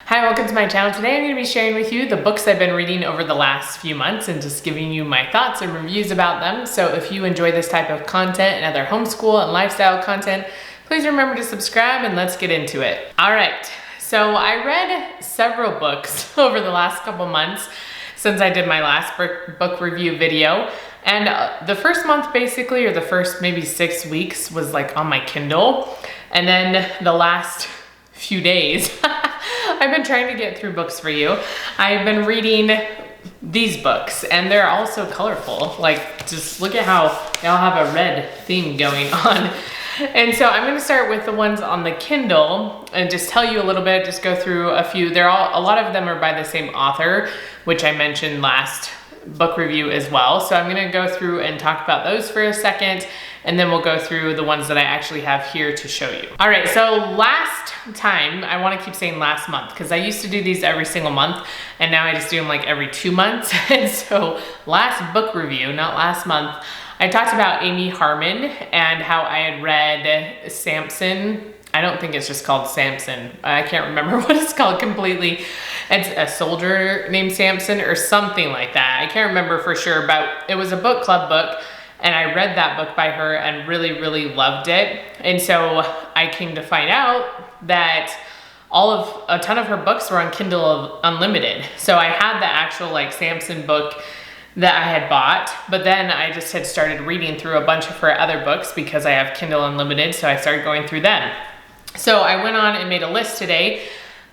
Hi, welcome to my channel. Today I'm going to be sharing with you the books I've been reading over the last few months and just giving you my thoughts and reviews about them. So if you enjoy this type of content and other homeschool and lifestyle content, please remember to subscribe and let's get into it. All right, so I read several books over the last couple months since I did my last book review video. And the first month basically, or the first maybe 6 weeks was like on my Kindle. And then the last few days, I've been trying to get through books for you. I've been reading these books and they're all so colorful. Like, just look at how they all have a red theme going on. And so I'm gonna start with the ones on the Kindle and just tell you a little bit, just go through a few. A lot of them are by the same author, which I mentioned last book review as well. So I'm gonna go through and talk about those for a second, and then we'll go through the ones that I actually have here to show you. All right, so last time, I wanna keep saying last month, because I used to do these every single month, and now I just do them like every 2 months. And so last book review, not last month, I talked about Amy Harmon and how I had read Samson. I don't think it's just called Samson. I can't remember what it's called completely. It's a soldier named Samson or something like that. I can't remember for sure, but it was a book club book, and I read that book by her and really, really loved it. And so I came to find out that a ton of her books were on Kindle Unlimited. So I had the actual like Samson book that I had bought, but then I just had started reading through a bunch of her other books because I have Kindle Unlimited, so I started going through them. So I went on and made a list today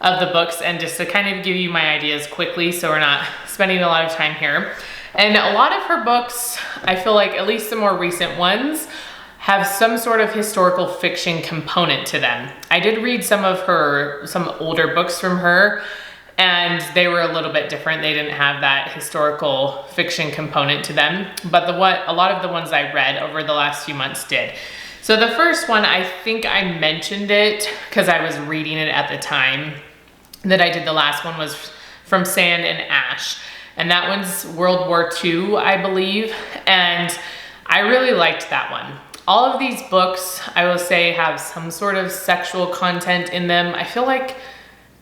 of the books, and just to kind of give you my ideas quickly so we're not spending a lot of time here. And a lot of her books, I feel like at least the more recent ones, have some sort of historical fiction component to them. I did read some older books from her, and they were a little bit different. They didn't have that historical fiction component to them, but a lot of the ones I read over the last few months did. So the first one, I think I mentioned it because I was reading it at the time that I did the last one, was From Sand and Ash. And that one's World War II, I believe. And I really liked that one. All of these books, I will say, have some sort of sexual content in them. I feel like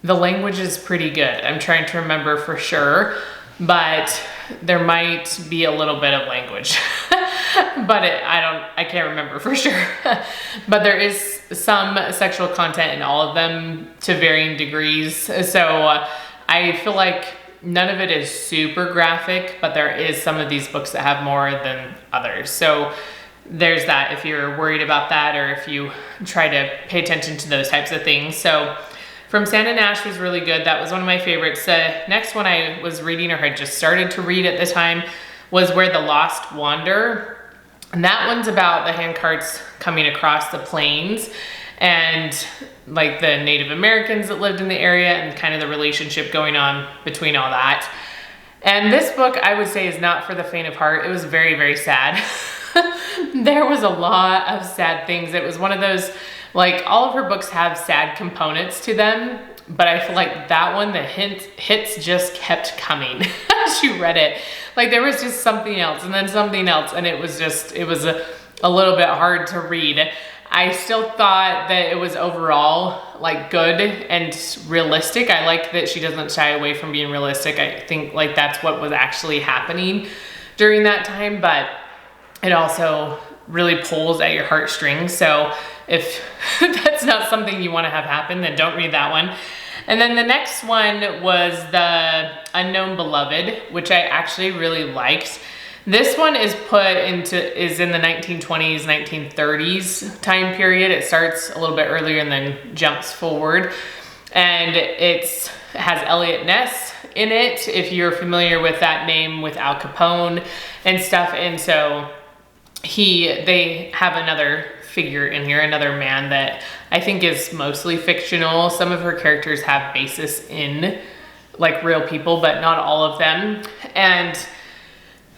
the language is pretty good. I'm trying to remember for sure, but there might be a little bit of language. But I can't remember for sure. But there is some sexual content in all of them to varying degrees. So I feel like none of it is super graphic, but there is some of these books that have more than others. So there's that if you're worried about that, or if you try to pay attention to those types of things. So From Sand and Ash was really good. That was one of my favorites. The next one I was reading, or had just started to read at the time, was Where the Lost Wander. And that one's about the handcarts coming across the plains and like the Native Americans that lived in the area and kind of the relationship going on between all that. And this book, I would say, is not for the faint of heart. It was very, very sad. There was a lot of sad things. It was one of those, like, all of her books have sad components to them, but I feel like that one, the hits just kept coming as you read it. Like, there was just something else and then something else, and it was a little bit hard to read. I still thought that it was overall like good and realistic. I like that she doesn't shy away from being realistic. I think like that's what was actually happening during that time, but it also really pulls at your heartstrings. So if that's not something you want to have happen, then don't read that one. And then the next one was The Unknown Beloved, which I actually really liked. This one is in the 1920s, 1930s time period. It starts a little bit earlier and then jumps forward. And it has Eliot Ness in it, if you're familiar with that name, with Al Capone and stuff. And so they have another figure in here, another man that I think is mostly fictional. Some of her characters have basis in like real people, but not all of them. And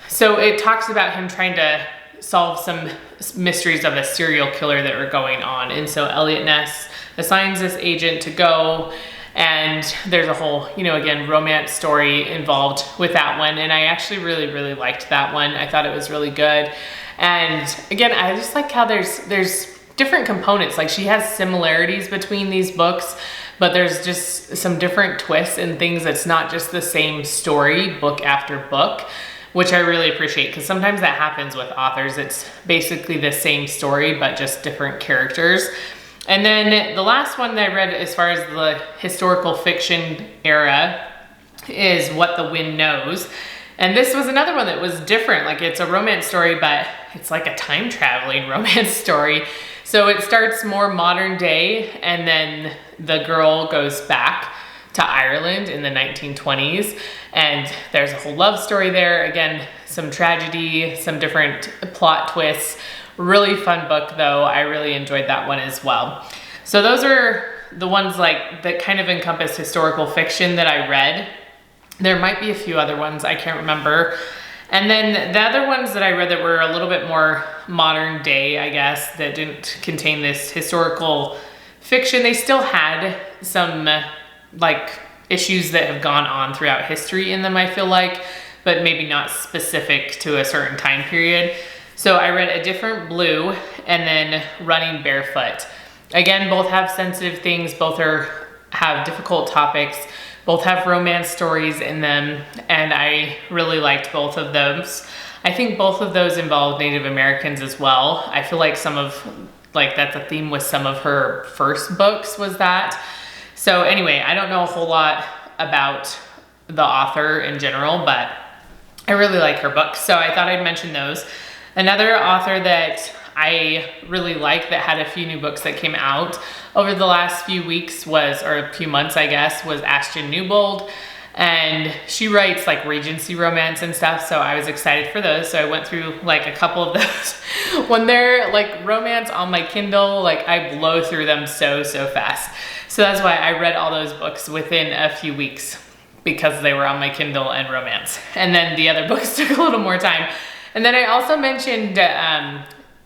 so it talks about him trying to solve some mysteries of a serial killer that were going on. And so Eliot Ness assigns this agent to go, and there's a whole, again, romance story involved with that one. And I actually really, really liked that one. I thought it was really good. And again, I just like how there's different components. Like, she has similarities between these books, but there's just some different twists and things that's not just the same story book after book, which I really appreciate, because sometimes that happens with authors. It's basically the same story, but just different characters. And then the last one that I read as far as the historical fiction era is What the Wind Knows. And this was another one that was different. Like, it's a romance story, but it's like a time traveling romance story. So it starts more modern day, and then the girl goes back to Ireland in the 1920s, and there's a whole love story there. Again, some tragedy, some different plot twists. Really fun book though. I really enjoyed that one as well. So those are the ones like that kind of encompass historical fiction that I read. There might be a few other ones, I can't remember. And then the other ones that I read that were a little bit more modern day, I guess, that didn't contain this historical fiction. They still had some like issues that have gone on throughout history in them, I feel like, but maybe not specific to a certain time period. So I read A Different Blue and then Running Barefoot. Again, both have sensitive things, both have difficult topics, both have romance stories in them, and I really liked both of those. I think both of those involved Native Americans as well. I feel like that's a theme with some of her first books was that. So anyway, I don't know a whole lot about the author in general, but I really like her books, so I thought I'd mention those. Another author that I really like that had a few new books that came out over the last few weeks or a few months, I guess, was Ashton Newbold. And she writes like Regency romance and stuff, so I was excited for those. So I went through like a couple of those. When they're like romance on my Kindle, like I blow through them so fast. So that's why I read all those books within a few weeks, because they were on my Kindle and romance. And then the other books took a little more time. And then I also mentioned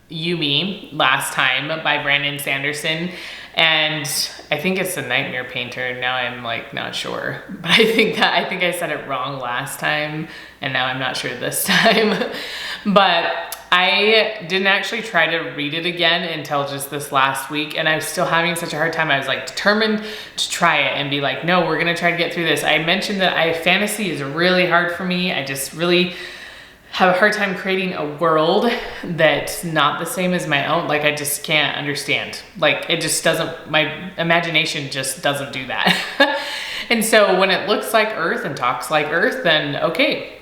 Youre last time by Brandon Sanderson. And I think it's The Nightmare Painter. Now I'm like not sure, but I think I said it wrong last time, and now I'm not sure this time. But I didn't actually try to read it again until just this last week, and I was still having such a hard time. I was like determined to try it and be like, no, we're gonna try to get through this. I mentioned that fantasy is really hard for me. I just really have a hard time creating a world that's not the same as my own. Like I just can't understand. Like it just doesn't, my imagination just doesn't do that. And so when it looks like Earth and talks like Earth, then okay,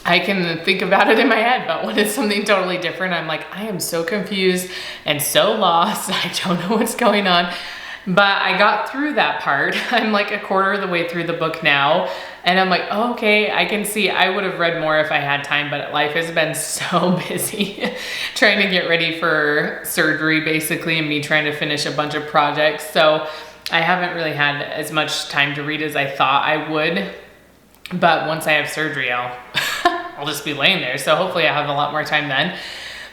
I can think about it in my head. But when it's something totally different, I'm like, I am so confused and so lost. I don't know what's going on. But I got through that part. I'm like a quarter of the way through the book now. And I'm like, oh, okay, I can see I would have read more if I had time, but life has been so busy trying to get ready for surgery basically, and me trying to finish a bunch of projects. So I haven't really had as much time to read as I thought I would. But once I have surgery, I'll just be laying there. So hopefully I have a lot more time then.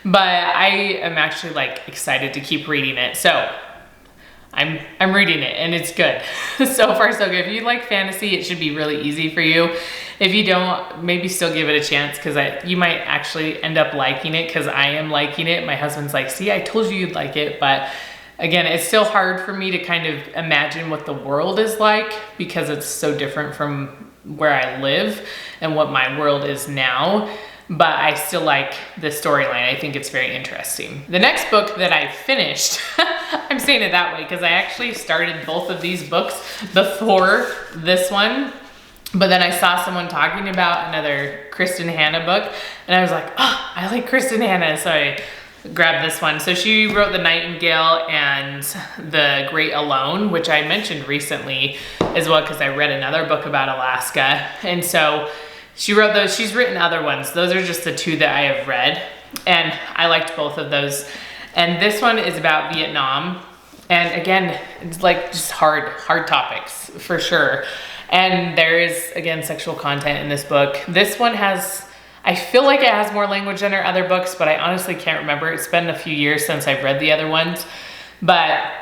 But I am actually like excited to keep reading it. So I'm reading it and it's good. So far so good. If you like fantasy, it should be really easy for you. If you don't, maybe still give it a chance, because you might actually end up liking it, because I am liking it. My husband's like, see, I told you you'd like it. But again, it's still hard for me to kind of imagine what the world is like, because it's so different from where I live and what my world is now. But I still like the storyline. I think it's very interesting. The next book that I finished, I'm saying it that way because I actually started both of these books before this one, but then I saw someone talking about another Kristen Hanna book, and I was like, oh, I like Kristen Hanna, so I grabbed this one. So she wrote The Nightingale and The Great Alone, which I mentioned recently as well, because I read another book about Alaska, and so she wrote those. She's written other ones. Those are just the two that I have read, and I liked both of those. And this one is about Vietnam, and again, it's like just hard topics for sure. And there is, again, sexual content in this book. This one has, I feel like it has more language than her other books, but I honestly can't remember. It's been a few years since I've read the other ones, but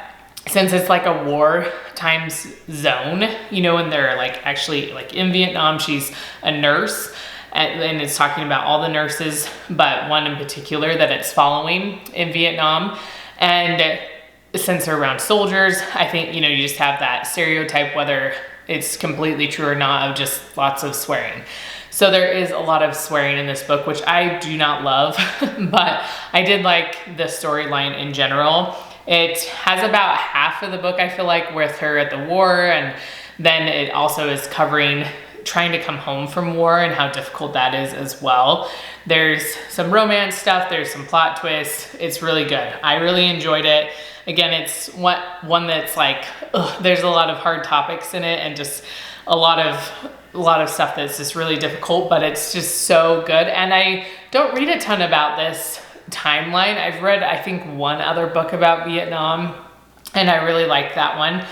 since it's like a war times zone, you know, and they're like actually like in Vietnam, she's a nurse, and it's talking about all the nurses, but one in particular that it's following in Vietnam. And censor around soldiers. I think, you know, you just have that stereotype, whether it's completely true or not, of just lots of swearing. So there is a lot of swearing in this book, which I do not love, but I did like the storyline in general. It has about half of the book, I feel like, with her at the war, and then it also is covering trying to come home from war and how difficult that is as well. There's some romance stuff, there's some plot twists. It's really good. I really enjoyed it. Again, it's one that's like, there's a lot of hard topics in it and just a lot of stuff that's just really difficult, but it's just so good. And I don't read a ton about this timeline. I've read, I think, one other book about Vietnam, and I really liked that one.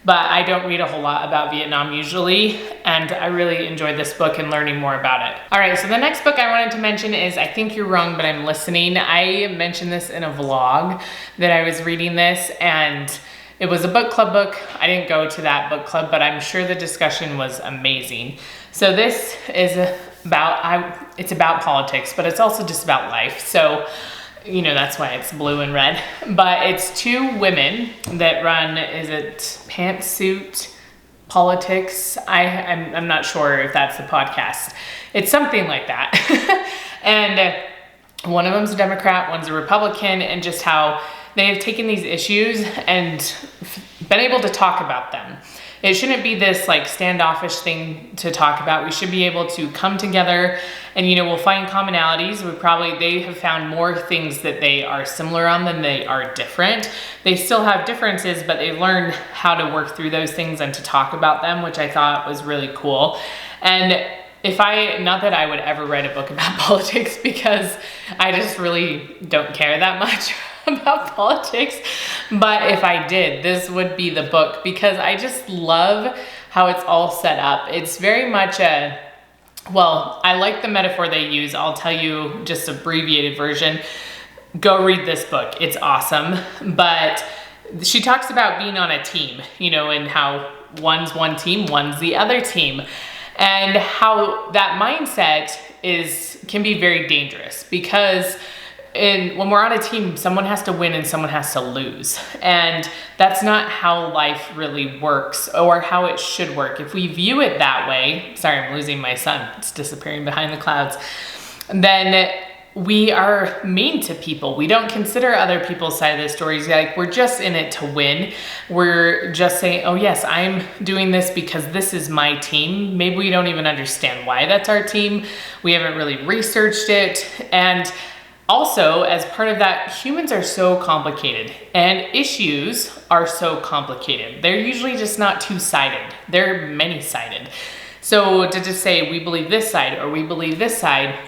But I don't read a whole lot about Vietnam usually, and I really enjoyed this book and learning more about it. All right, so the next book I wanted to mention is I Think You're Wrong, But I'm Listening. I mentioned this in a vlog that I was reading this, and it was a book club book. I didn't go to that book club, but I'm sure the discussion was amazing. So this is it's about politics, but it's also just about life. So, you know, that's why it's blue and red. But it's two women that run, is it Pantsuit Politics? I'm not sure if that's the podcast. It's something like that. And one of them's a Democrat, one's a Republican, and just how they have taken these issues and been able to talk about them. It shouldn't be this like standoffish thing to talk about. We should be able to come together and, you know, we'll find commonalities. They have found more things that they are similar on than they are different. They still have differences, but they've learned how to work through those things and to talk about them, which I thought was really cool. And not that I would ever write a book about politics, because I just really don't care that much about politics, but if I did, this would be the book, because I just love how it's all set up. It's very much I like the metaphor they use. I'll tell you just abbreviated version. Go read this book. It's awesome. But she talks about being on a team, you know, and how one's one team, one's the other team, and how that mindset can be very dangerous, because when we're on a team, someone has to win and someone has to lose. And that's not how life really works, or how it should work. If we view it that way, sorry, I'm losing my son. It's disappearing behind the clouds. Then we are mean to people. We don't consider other people's side of the stories. Like, we're just in it to win. We're just saying, oh yes, I'm doing this because this is my team. Maybe we don't even understand why that's our team. We haven't really researched it. And also, as part of that, humans are so complicated and issues are so complicated. They're usually just not two-sided. They're many-sided. So to just say we believe this side or we believe this side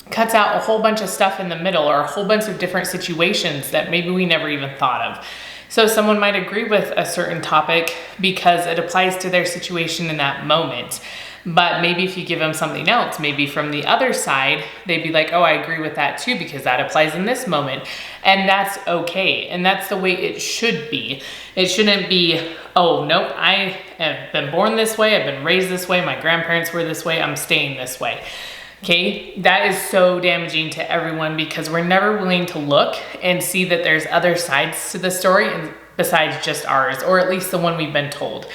cuts out a whole bunch of stuff in the middle, or a whole bunch of different situations that maybe we never even thought of. So someone might agree with a certain topic because it applies to their situation in that moment. But maybe if you give them something else, maybe from the other side, they'd be like, oh, I agree with that too, because that applies in this moment. And that's okay. And that's the way it should be. It shouldn't be, oh, nope, I have been born this way, I've been raised this way, my grandparents were this way, I'm staying this way. Okay, that is so damaging to everyone, because we're never willing to look and see that there's other sides to the story besides just ours, or at least the one we've been told.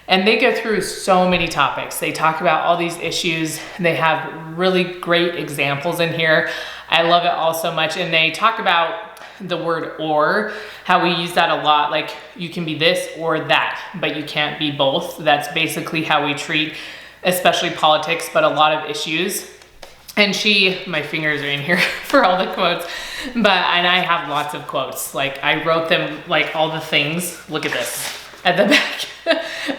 And they go through so many topics. They talk about all these issues. They have really great examples in here. I love it all so much. And they talk about the word or, how we use that a lot. Like, you can be this or that, but you can't be both. That's basically how we treat, especially politics, but a lot of issues. And my fingers are in here for all the quotes, and I have lots of quotes. Like, I wrote them, like, all the things. Look at this at the back.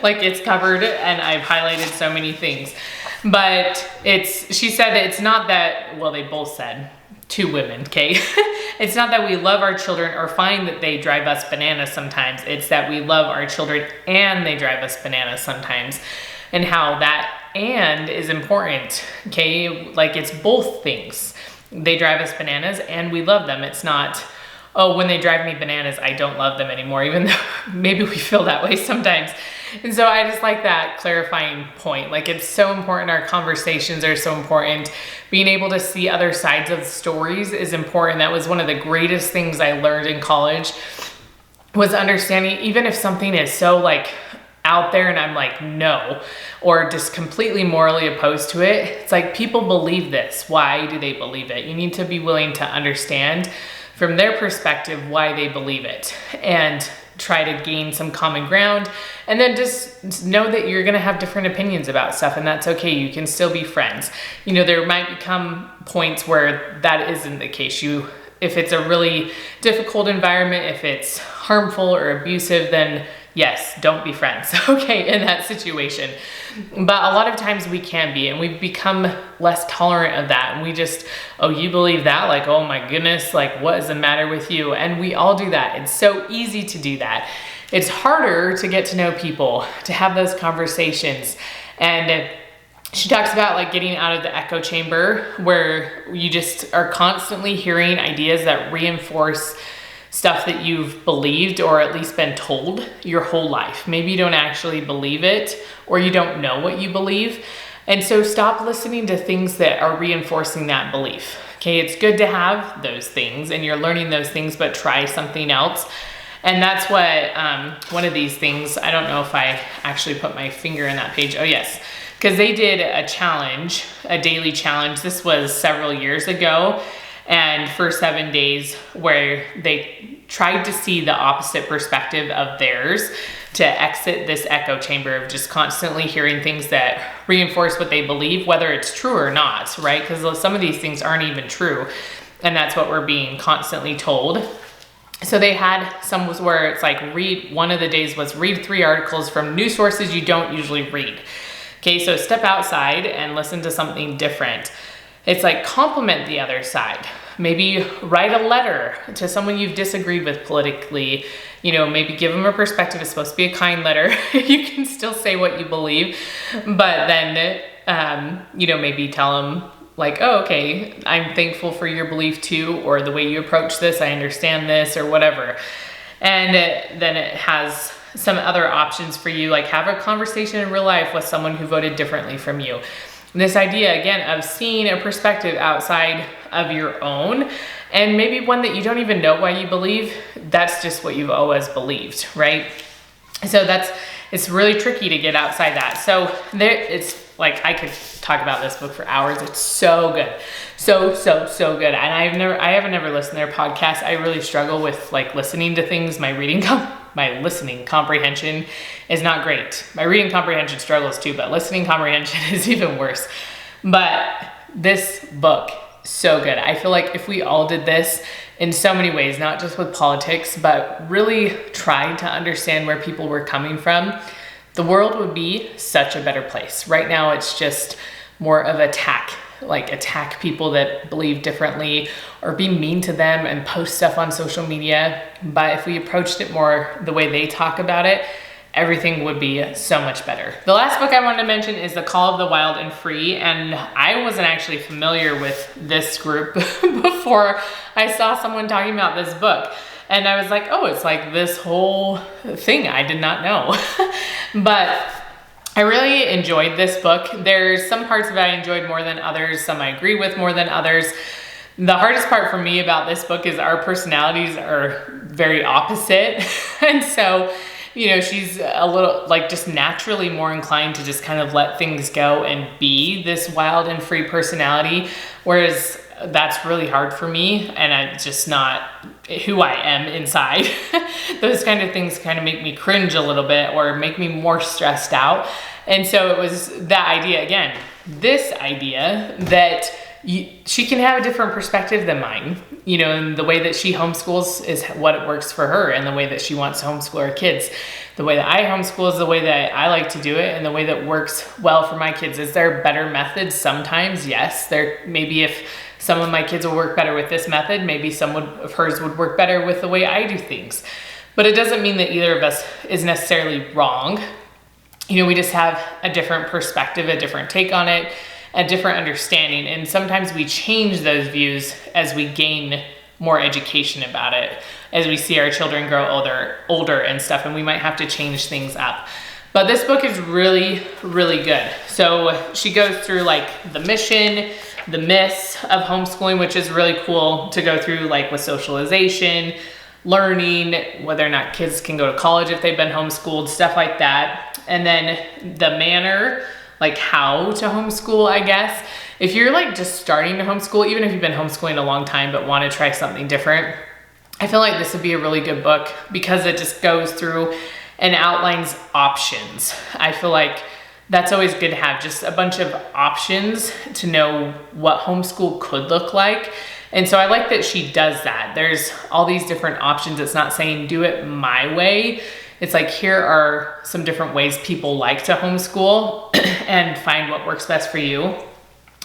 Like, it's covered and I've highlighted so many things. But she said it's not that, well, they both said, two women, okay? It's not that we love our children or find that they drive us bananas sometimes. It's that we love our children and they drive us bananas sometimes. And how that and is important, okay? Like, it's both things. They drive us bananas and we love them. It's not, oh, when they drive me bananas, I don't love them anymore, even though maybe we feel that way sometimes. And so I just like that clarifying point. Like, it's so important. Our conversations are so important. Being able to see other sides of stories is important. That was one of the greatest things I learned in college, was understanding, even if something is so like out there and I'm like, no, or just completely morally opposed to it, it's like, people believe this. Why do they believe it? You need to be willing to understand from their perspective why they believe it, and try to gain some common ground, and then just know that you're gonna have different opinions about stuff, and that's okay. You can still be friends. You know, there might become points where that isn't the case. If it's a really difficult environment, if it's harmful or abusive, then yes, don't be friends, okay, in that situation. But a lot of times we can be, and we've become less tolerant of that. And we just, oh, you believe that? Like, oh my goodness, like what is the matter with you? And we all do that. It's so easy to do that. It's harder to get to know people, to have those conversations. And she talks about like getting out of the echo chamber, where you just are constantly hearing ideas that reinforce stuff that you've believed or at least been told your whole life. Maybe you don't actually believe it, or you don't know what you believe. And so stop listening to things that are reinforcing that belief. Okay, it's good to have those things and you're learning those things, but try something else. And that's what one of these things, I don't know if I actually put my finger in that page. Oh yes, because they did a challenge, a daily challenge. This was several years ago. And for 7 days, where they tried to see the opposite perspective of theirs, to exit this echo chamber of just constantly hearing things that reinforce what they believe, whether it's true or not, right? Because some of these things aren't even true. And that's what we're being constantly told. So they had some where it's like, one of the days was read 3 articles from news sources you don't usually read. Okay, so step outside and listen to something different. It's like compliment the other side. Maybe write a letter to someone you've disagreed with politically. You know, maybe give them a perspective. It's supposed to be a kind letter. You can still say what you believe, but then, you know, maybe tell them like, oh, okay, I'm thankful for your belief too, or the way you approach this, I understand this, or whatever. And then it has some other options for you, like have a conversation in real life with someone who voted differently from you. This idea, again, of seeing a perspective outside of your own, and maybe one that you don't even know why you believe, that's just what you've always believed, right? So it's really tricky to get outside that. So it's like, I could talk about this book for hours. It's so good. So good. And I haven't ever listened to their podcast. I really struggle with like listening to things. My listening comprehension is not great. My reading comprehension struggles too, but listening comprehension is even worse. But this book, so good. I feel like if we all did this in so many ways, not just with politics, but really tried to understand where people were coming from, the world would be such a better place. Right now, it's just more of attack people that believe differently or be mean to them and post stuff on social media. But if we approached it more the way they talk about it, everything would be so much better. The last book I wanted to mention is The Call of the Wild and Free. And I wasn't actually familiar with this group before I saw someone talking about this book. And I was like, oh, it's like this whole thing I did not know. But I really enjoyed this book. There's some parts of it I enjoyed more than others, some I agree with more than others. The hardest part for me about this book is our personalities are very opposite. And so, you know, she's a little like just naturally more inclined to just kind of let things go and be this wild and free personality, whereas that's really hard for me, and I'm just not who I am inside. Those kind of things kind of make me cringe a little bit or make me more stressed out. And so it was that idea again, this idea that she can have a different perspective than mine, you know, and the way that she homeschools is what works for her, and the way that she wants to homeschool her kids. The way that I homeschool is the way that I like to do it, and the way that works well for my kids. Is there better methods? Sometimes, yes. Maybe if some of my kids will work better with this method, maybe some of hers would work better with the way I do things. But it doesn't mean that either of us is necessarily wrong. You know, we just have a different perspective, a different take on it, a different understanding. And sometimes we change those views as we gain more education about it, as we see our children grow older and stuff, and we might have to change things up. But this book is really, really good. So she goes through like the mission, the myths of homeschooling, which is really cool to go through, like with socialization, learning, whether or not kids can go to college if they've been homeschooled, stuff like that. And then the manner, like how to homeschool, I guess. If you're like just starting to homeschool, even if you've been homeschooling a long time but want to try something different, I feel like this would be a really good book because it just goes through and outlines options. I feel like that's always good to have, just a bunch of options to know what homeschool could look like. And so I like that she does that. There's all these different options. It's not saying do it my way. It's like, here are some different ways people like to homeschool and find what works best for you.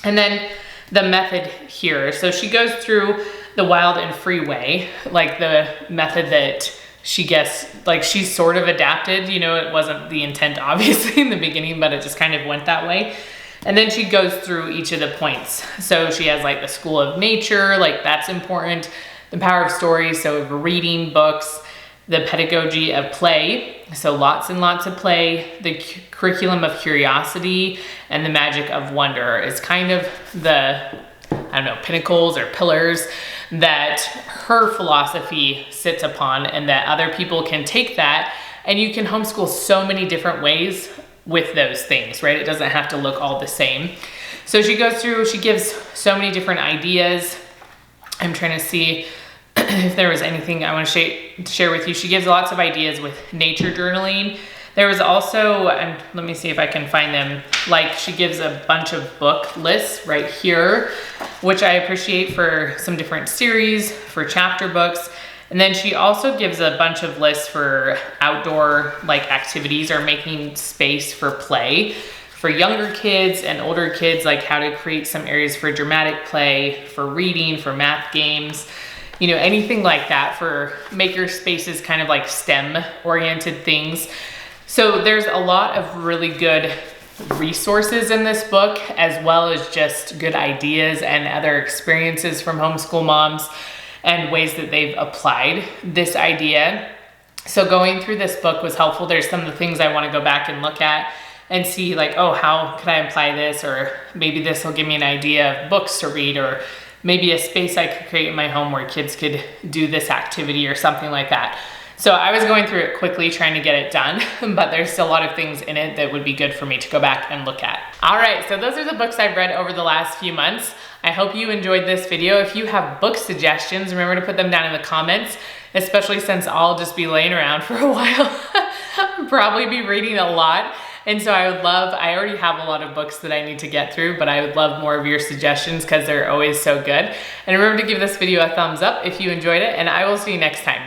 And then the method here. So she goes through the wild and free way, like the method that she gets, like she's sort of adapted, you know, it wasn't the intent obviously in the beginning, but it just kind of went that way. And then she goes through each of the points. So she has like the school of nature, like that's important. The power of stories, so reading books, the pedagogy of play, so lots and lots of play, the curriculum of curiosity, and the magic of wonder is kind of the, I don't know, pinnacles or pillars that her philosophy sits upon, and that other people can take that, and you can homeschool so many different ways with those things, right? It doesn't have to look all the same. So she goes through, she gives so many different ideas. I'm trying to see if there was anything I want to share with you. She gives lots of ideas with nature journaling. There was also, and let me see if I can find them, like she gives a bunch of book lists right here, which I appreciate for some different series, for chapter books. And then she also gives a bunch of lists for outdoor like activities or making space for play for younger kids and older kids, like how to create some areas for dramatic play, for reading, for math games, you know, anything like that, for maker spaces, kind of like STEM oriented things. So there's a lot of really good resources in this book, as well as just good ideas and other experiences from homeschool moms and ways that they've applied this idea. So going through this book was helpful. There's some of the things I want to go back and look at and see like, oh, how can I apply this? Or maybe this will give me an idea of books to read, or maybe a space I could create in my home where kids could do this activity or something like that. So I was going through it quickly trying to get it done, but there's still a lot of things in it that would be good for me to go back and look at. All right, so those are the books I've read over the last few months. I hope you enjoyed this video. If you have book suggestions, remember to put them down in the comments, especially since I'll just be laying around for a while. I'll probably be reading a lot. And so I already have a lot of books that I need to get through, but I would love more of your suggestions because they're always so good. And remember to give this video a thumbs up if you enjoyed it, and I will see you next time.